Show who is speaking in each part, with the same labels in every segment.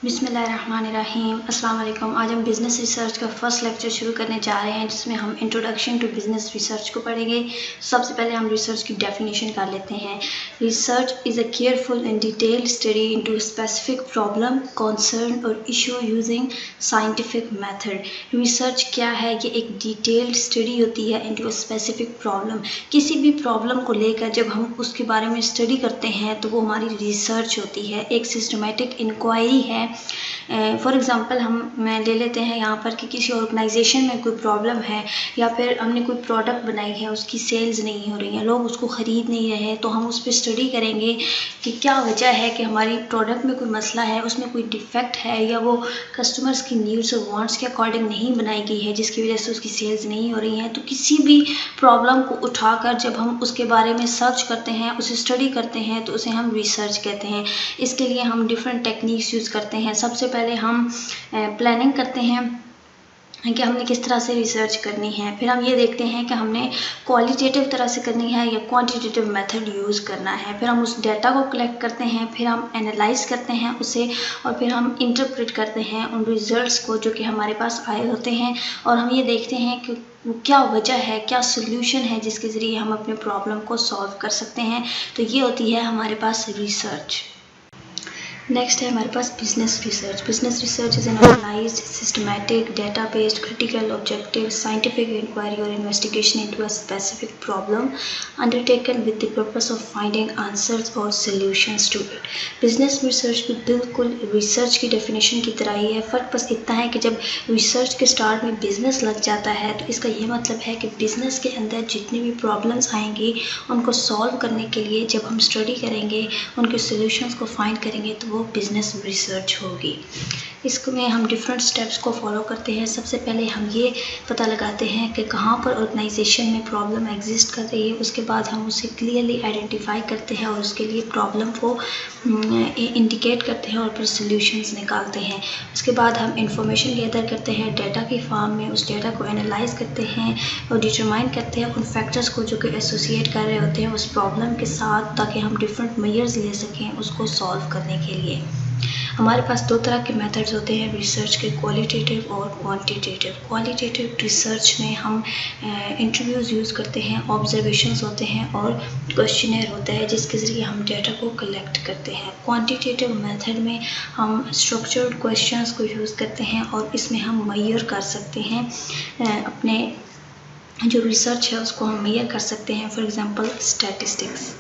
Speaker 1: बिस्मिल्लाहिर्रहमानिर्रहीम। अस्सलाम वालेकुम। आज हम बिज़नेस रिसर्च का फर्स्ट लेक्चर शुरू करने जा रहे हैं, जिसमें हम इंट्रोडक्शन टू बिज़नेस रिसर्च को पढ़ेंगे। सबसे पहले हम रिसर्च की डेफिनेशन कर लेते हैं। Research is a careful and detailed study into a specific problem, concern और issue using scientific method. Research क्या है? ये एक डिटेल्ड स्टडी होती है इनटू अ स्पेसिफिक प्रॉब्लम। किसी भी प्रॉब्लम को लेकर जब हम उसके बारे में स्टडी करते हैं तो वो हमारी रिसर्च होती है, एक सिस्टमेटिक इंक्वायरी है। फॉर एग्ज़ाम्पल मैं ले लेते हैं यहाँ पर कि किसी ऑर्गेनाइजेशन में कोई प्रॉब्लम है, या फिर हमने कोई प्रोडक्ट बनाई है, उसकी सेल्स नहीं हो रही हैं, लोग उसको ख़रीद नहीं रहे हैं, तो हम उस पर स्टडी करेंगे कि क्या वजह है कि हमारी प्रोडक्ट में कोई मसला है, उसमें कोई डिफेक्ट है, या वो कस्टमर्स की नीड्स और वांट्स के अकॉर्डिंग नहीं बनाई गई है, जिसकी वजह से उसकी सेल्स नहीं हो रही हैं। तो किसी भी प्रॉब्लम को उठाकर जब हम उसके बारे में सर्च करते हैं, उसे स्टडी करते हैं, तो उसे हम रिसर्च कहते हैं। इसके लिए हम डिफरेंट टेक्निक्स यूज़ करते हैं। सबसे पहले हम प्लानिंग करते हैं कि हमने किस तरह से रिसर्च करनी है। फिर हम ये देखते हैं कि हमने क्वालिटेटिव तरह से करनी है या क्वांटिटेटिव मेथड यूज़ करना है। फिर हम उस डेटा को कलेक्ट करते हैं, फिर हम एनालाइज करते हैं उसे, और फिर हम इंटरप्रेट करते हैं उन रिजल्ट्स को जो कि हमारे पास आए होते हैं, और हम ये देखते हैं कि क्या वजह है, क्या सोल्यूशन है जिसके ज़रिए हम अपने प्रॉब्लम को सॉल्व कर सकते हैं। तो ये होती है हमारे पास रिसर्च। नेक्स्ट है हमारे पास business research. Business research is an organised, systematic, data based, critical, objective, scientific inquiry और investigation into a specific problem undertaken with the purpose of finding answers और solutions to it. Business research भी बिल्कुल research की definition की तरह ही है। फ़र्क बस इतना है कि जब रिसर्च के स्टार्ट में बिजनेस लग जाता है तो इसका ये मतलब है कि बिजनेस के अंदर जितनी भी प्रॉब्लम्स आएंगी उनको सॉल्व करने के लिए जब हम स्टडी करेंगे, उनके सॉल्यूशंस को फाइंड करेंगे, तो वो बिजनेस रिसर्च होगी। इसमें हम डिफरेंट स्टेप्स को फॉलो करते हैं। सबसे पहले हम ये पता लगाते हैं कि कहाँ पर ऑर्गेनाइजेशन में प्रॉब्लम एग्जिस्ट कर रही है। उसके बाद हम उसे क्लियरली आइडेंटिफाई करते हैं और उसके लिए प्रॉब्लम को इंडिकेट करते हैं और फिर सॉल्यूशंस निकालते हैं। उसके बाद हम इंफॉर्मेशन गैदर करते हैं डेटा की फॉर्म में, उस डेटा को एनालाइज करते हैं और डिटरमाइन करते हैं उन फैक्टर्स को जो कि एसोसिएट कर रहे होते हैं उस प्रॉब्लम के साथ, ताकि हम डिफरेंट मेजर्स ले सकें उसको सॉल्व करने के लिए। हमारे पास दो तरह के मेथड्स होते हैं रिसर्च के, क्वालिटेटिव और क्वांटिटेटिव। क्वालिटेटिव रिसर्च में हम इंटरव्यूज़ यूज़ करते हैं, ऑब्जर्वेशंस होते हैं और क्वेश्चनर होता है जिसके ज़रिए हम डेटा को कलेक्ट करते हैं। क्वांटिटेटिव मेथड में हम स्ट्रक्चर्ड क्वेश्चंस को यूज़ करते हैं और इसमें हम मेजर कर सकते हैं अपने जो रिसर्च है उसको हम मेजर कर सकते हैं, फॉर एग्जांपल स्टैटिस्टिक्स।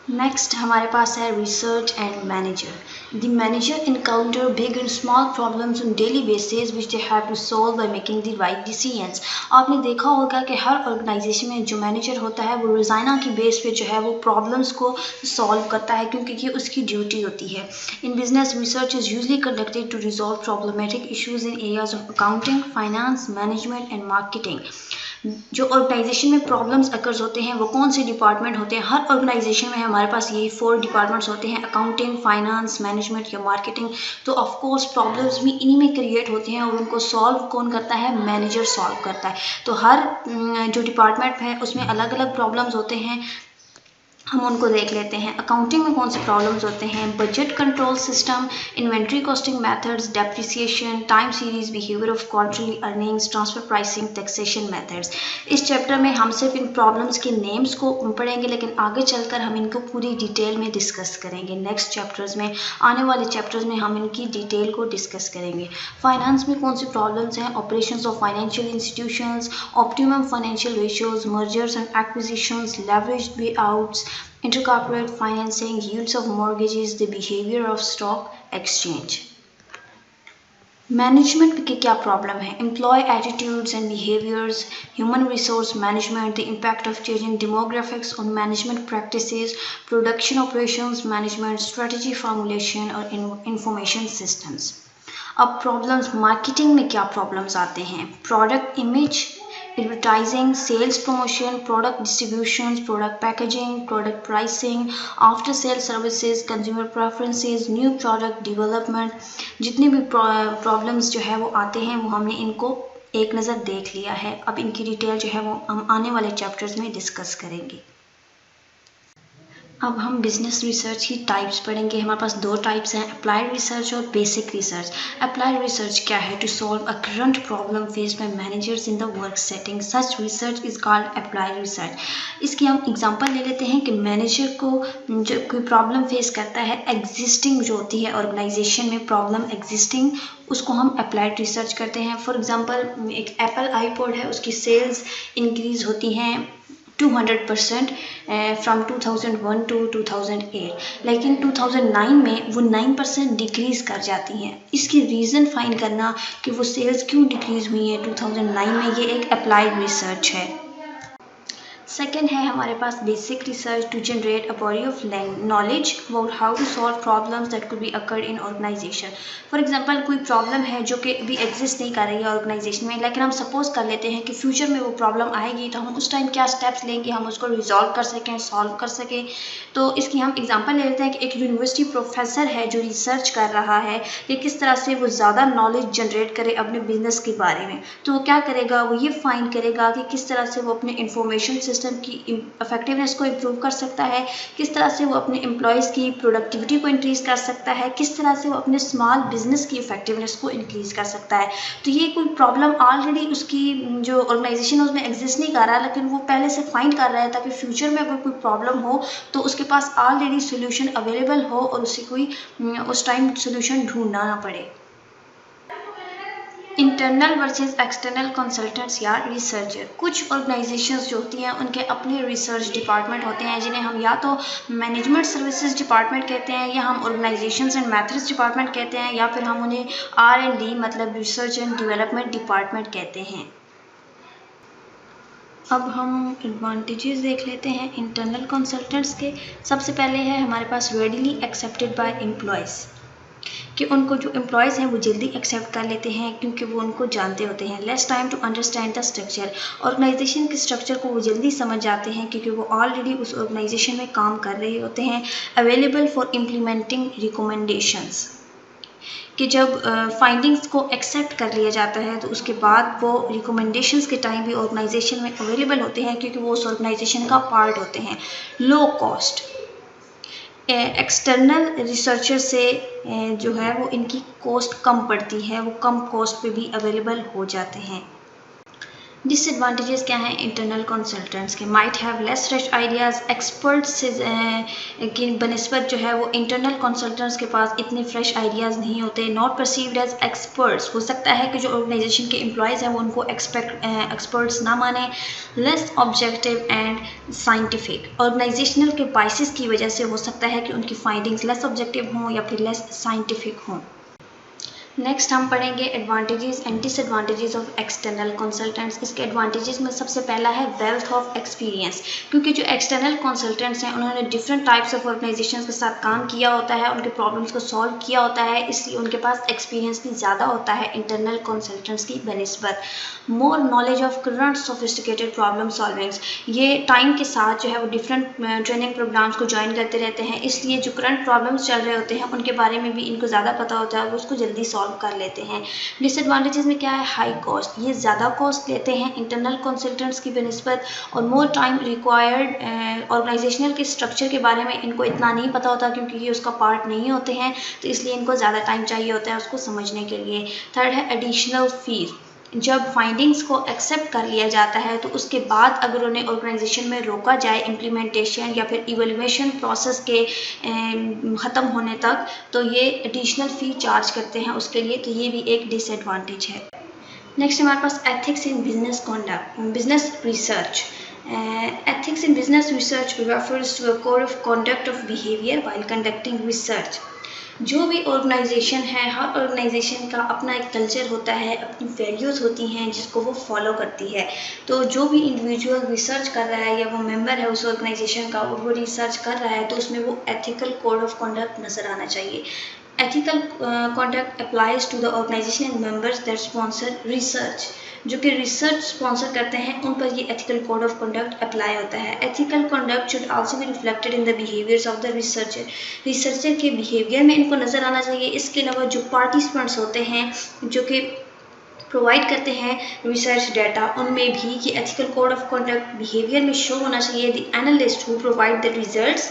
Speaker 1: नेक्स्ट हमारे पास है research and manager. The manager encounter big and small problems on daily basis which they have to solve by making the right decisions. आपने देखा होगा कि हर ऑर्गेनाइजेशन में जो मैनेजर होता है वो रोज़ाना की बेस पे जो है वो प्रॉब्लम्स को सॉल्व करता है, क्योंकि ये उसकी ड्यूटी होती है। In business research is usually conducted to resolve problematic issues in areas of accounting, finance, management and marketing. जो ऑर्गेनाइजेशन में प्रॉब्लम्स अकर्स होते हैं वो कौन से डिपार्टमेंट होते हैं? हर ऑर्गेनाइजेशन में हमारे पास यही 4 डिपार्टमेंट्स होते हैं, अकाउंटिंग, फाइनेंस, मैनेजमेंट या मार्केटिंग। तो ऑफ कोर्स प्रॉब्लम्स भी इन्हीं में क्रिएट होते हैं और उनको सॉल्व कौन करता है? मैनेजर सॉल्व करता है। तो हर जो डिपार्टमेंट है उसमें अलग अलग प्रॉब्लम्स होते हैं, हम उनको देख लेते हैं। अकाउंटिंग में कौन से प्रॉब्लम्स होते हैं? Budget control system, inventory costing methods, depreciation, time series, behaviour of quarterly earnings, transfer pricing, taxation methods. इस चैप्टर में हम सिर्फ इन प्रॉब्लम्स के नेम्स को पढ़ेंगे, लेकिन आगे चलकर हम इनको पूरी डिटेल में डिस्कस करेंगे। नेक्स्ट चैप्टर्स में, आने वाले चैप्टर्स में हम इनकी डिटेल को डिस्कस करेंगे। फाइनेंस में कौन सी प्रॉब्लम्स हैं? Operations of financial institutions, optimum financial ratios, mergers and acquisitions, leveraged पे outs, intercorporate financing, yields of mortgages, the behavior of stock exchange. Management के क्या प्रॉब्लम है? Employ attitudes and behaviours, human resource management, the impact of changing demographics on management practices, production operations management, strategy formulation और information systems. अब problems marketing में क्या problems आते हैं? Product image, advertising, sales promotion, product distributions, product packaging, product pricing, after sale services, consumer preferences, new product development। जितने भी problems जो है वो आते हैं वो हमने इनको एक नज़र देख लिया है। अब इनकी डिटेल जो है वो हम आने वाले चैप्टर्स में डिस्कस करेंगे। अब हम बिजनेस रिसर्च की टाइप्स पढ़ेंगे। हमारे पास दो टाइप्स हैं, अप्लाइड रिसर्च और बेसिक रिसर्च। अप्लाइड रिसर्च क्या है? To solve a current problem faced by managers in the work setting, such research is called applied research. इसकी हम एग्जांपल ले लेते हैं कि मैनेजर को जो कोई प्रॉब्लम फेस करता है, एग्जिस्टिंग जो होती है ऑर्गेनाइजेशन में प्रॉब्लम एग्जिस्टिंग, उसको हम अप्लाइड रिसर्च करते हैं। फॉर एग्जांपल एक एप्पल आईपॉड है, उसकी सेल्स इंक्रीज होती हैं 200% फ्रॉम 2001 टू 2008, लेकिन 2009 में वो 9% डिक्रीज़ कर जाती हैं। इसकी रीज़न फाइंड करना कि वो सेल्स क्यों डिक्रीज़ हुई हैं 2009 में, ये एक अप्लाइड रिसर्च है। सेकेंड है हमारे पास basic research, to generate a body of knowledge about how to solve problems that could be occurred in organisation. For example कोई प्रॉब्लम है जो कि अभी एग्जिस्ट नहीं कर रही है ऑर्गेनाइजेशन में, लेकिन हम सपोज कर लेते हैं कि फ्यूचर में वो प्रॉब्लम आएगी, तो हम उस टाइम क्या स्टेप्स लेंगे, हम उसको रिजॉल्व कर सकें, सॉल्व कर सकें। तो इसकी हम एग्जांपल ले लेते हैं कि एक यूनिवर्सिटी प्रोफेसर है जो रिसर्च कर रहा है कि किस तरह से वो ज़्यादा नॉलेज जनरेट करे अपने बिजनेस के बारे में। तो वो क्या करेगा, वो ये फाइंड करेगा कि किस तरह से वो अपने इंफॉर्मेशन सिस्टम की इफेक्टिवनेस को इम्प्रूव कर सकता है, किस तरह से वो अपने एम्प्लॉयज़ की प्रोडक्टिविटी को इंक्रीज़ कर सकता है, किस तरह से वो अपने स्मॉल बिजनेस की इफेक्टिवनेस को इंक्रीज़ कर सकता है। तो ये कोई प्रॉब्लम ऑलरेडी उसकी जो ऑर्गेनाइजेशन है उसमें एग्जिस्ट नहीं कर रहा, लेकिन वो पहले से फाइंड कर रहा है ताकि फ्यूचर में अगर कोई प्रॉब्लम हो तो उसके पास ऑलरेडी सोल्यूशन अवेलेबल हो और उसे कोई उस टाइम सोल्यूशन ढूंढना ना पड़े। इंटरनल वर्सेस एक्सटर्नल कंसल्टेंट्स या रिसर्चर। कुछ ऑर्गेनाइजेशंस जो होती हैं उनके अपने रिसर्च डिपार्टमेंट होते हैं, जिन्हें हम या तो मैनेजमेंट सर्विसेज डिपार्टमेंट कहते हैं, या हम ऑर्गेनाइजेशंस एंड मैथड्स डिपार्टमेंट कहते हैं, या फिर हम उन्हें R&D मतलब रिसर्च एंड डेवलपमेंट डिपार्टमेंट कहते हैं। अब हम एडवांटेजेस देख लेते हैं इंटरनल कंसल्टेंट्स के। सबसे पहले है हमारे पास रेडिली एक्सेप्टेड बाय एम्प्लॉयज़, कि उनको जो एम्प्लॉयज़ हैं वो जल्दी एक्सेप्ट कर लेते हैं क्योंकि वो उनको जानते होते हैं। Less time to understand the structure, organization के स्ट्रक्चर को वो जल्दी समझ जाते हैं क्योंकि वो ऑलरेडी उस ऑर्गेनाइजेशन में काम कर रहे होते हैं। अवेलेबल फॉर इम्प्लीमेंटिंग रिकमेंडेशंस, कि जब फाइंडिंग्स को एक्सेप्ट कर लिया जाता है तो उसके बाद वो रिकमेंडेशंस के टाइम भी ऑर्गेनाइजेशन में अवेलेबल होते हैं क्योंकि वो उस ऑर्गेनाइजेशन का पार्ट होते हैं। लो कॉस्ट, एक्सटर्नल रिसर्चर से जो है वो इनकी कॉस्ट कम पड़ती है, वो कम कॉस्ट पे भी अवेलेबल हो जाते हैं। डिसएडवांटेजेस क्या हैं इंटरनल कंसल्टेंट्स के? Might have less fresh ideas, experts की बनस्बत जो है वो इंटरनल कंसल्टेंट्स के पास इतने फ्रेश आइडियाज़ नहीं होते। नॉट परसीव्ड एज एक्सपर्ट्स, हो सकता है कि जो ऑर्गेनाइजेशन के एम्प्लॉयज़ हैं वो उनको एक्सपर्ट्स ना माने। Less objective and scientific, organizational के बाइसेस की वजह से हो सकता है कि उनकी फाइंडिंग्स लेस ऑब्जेक्टिव हों या फिर लेस साइंटिफिक हों। नेक्स्ट हम पढ़ेंगे advantages and disadvantages of external consultants. इसके एडवांटेजेस में सबसे पहला है वेल्थ ऑफ एक्सपीरियंस, क्योंकि जो एक्सटर्नल कंसल्टेंट्स हैं उन्होंने डिफरेंट टाइप्स ऑफ ऑर्गेनाइजेशंस के साथ काम किया होता है, उनके प्रॉब्लम्स को सॉल्व किया होता है, इसलिए उनके पास एक्सपीरियंस भी ज़्यादा होता है इंटरनल कंसल्टेंट्स की बनस्बत। More knowledge of current sophisticated problem solvings, ये टाइम के साथ जो है वो डिफरेंट ट्रेनिंग प्रोग्राम्स को ज्वाइन करते रहते हैं, इसलिए जो करंट प्रॉब्लम्स चल रहे होते हैं उनके बारे में भी इनको ज़्यादा पता होता है, वो उसको जल्दी सॉल्व कर लेते हैं। डिसएडवांटेजेस में क्या है? हाई कॉस्ट, ये ज़्यादा कॉस्ट लेते हैं इंटरनल कंसल्टेंट्स की बनस्बत, और मोर टाइम रिक्वायर्ड, ऑर्गेनाइजेशनल के स्ट्रक्चर के बारे में इनको इतना नहीं पता होता क्योंकि ये उसका पार्ट नहीं होते हैं, तो इसलिए इनको ज़्यादा टाइम चाहिए होता है उसको समझने के लिए। थर्ड है एडिशनल फीस, जब फाइंडिंग्स को एक्सेप्ट कर लिया जाता है तो उसके बाद अगर उन्हें ऑर्गेनाइजेशन में रोका जाए इम्प्लीमेंटेशन या फिर इवैल्यूएशन प्रोसेस के ख़त्म होने तक, तो ये एडिशनल फ़ी चार्ज करते हैं उसके लिए, तो ये भी एक डिसएडवांटेज है। नेक्स्ट हमारे पास ethics in business conduct, business research. Ethics in business research refers to a code of conduct of behavior while conducting research. जो भी ऑर्गेनाइजेशन है, हर ऑर्गेनाइजेशन का अपना एक कल्चर होता है, अपनी वैल्यूज़ होती हैं जिसको वो फॉलो करती है। तो जो भी इंडिविजुअल रिसर्च कर रहा है या वो मेंबर है उस ऑर्गेनाइजेशन का और वो रिसर्च कर रहा है तो उसमें वो एथिकल कोड ऑफ कंडक्ट नज़र आना चाहिए। Ethical conduct applies to the organization and members that sponsor research, जो कि रिसर्च स्पॉन्सर करते हैं उन पर ये ethical code of conduct apply होता है। Ethical conduct should also be reflected in the behaviours of the researcher, researcher के बिहेवियर में इनको नज़र आना चाहिए। इसके अलावा जो पार्टिसिपेंट्स होते हैं जो कि प्रोवाइड करते हैं रिसर्च डाटा, उनमें भी कि ethical code of conduct behaviour में शो होना चाहिए। The analyst who provide the results,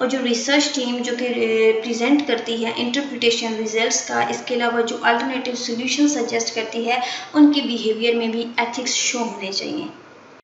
Speaker 1: और जो रिसर्च टीम जो कि प्रेजेंट करती है इंटरप्रिटेशन रिजल्ट्स का, इसके अलावा जो अल्टरनेटिव सोल्यूशन सजेस्ट करती है, उनके बिहेवियर में भी एथिक्स शो होने चाहिए।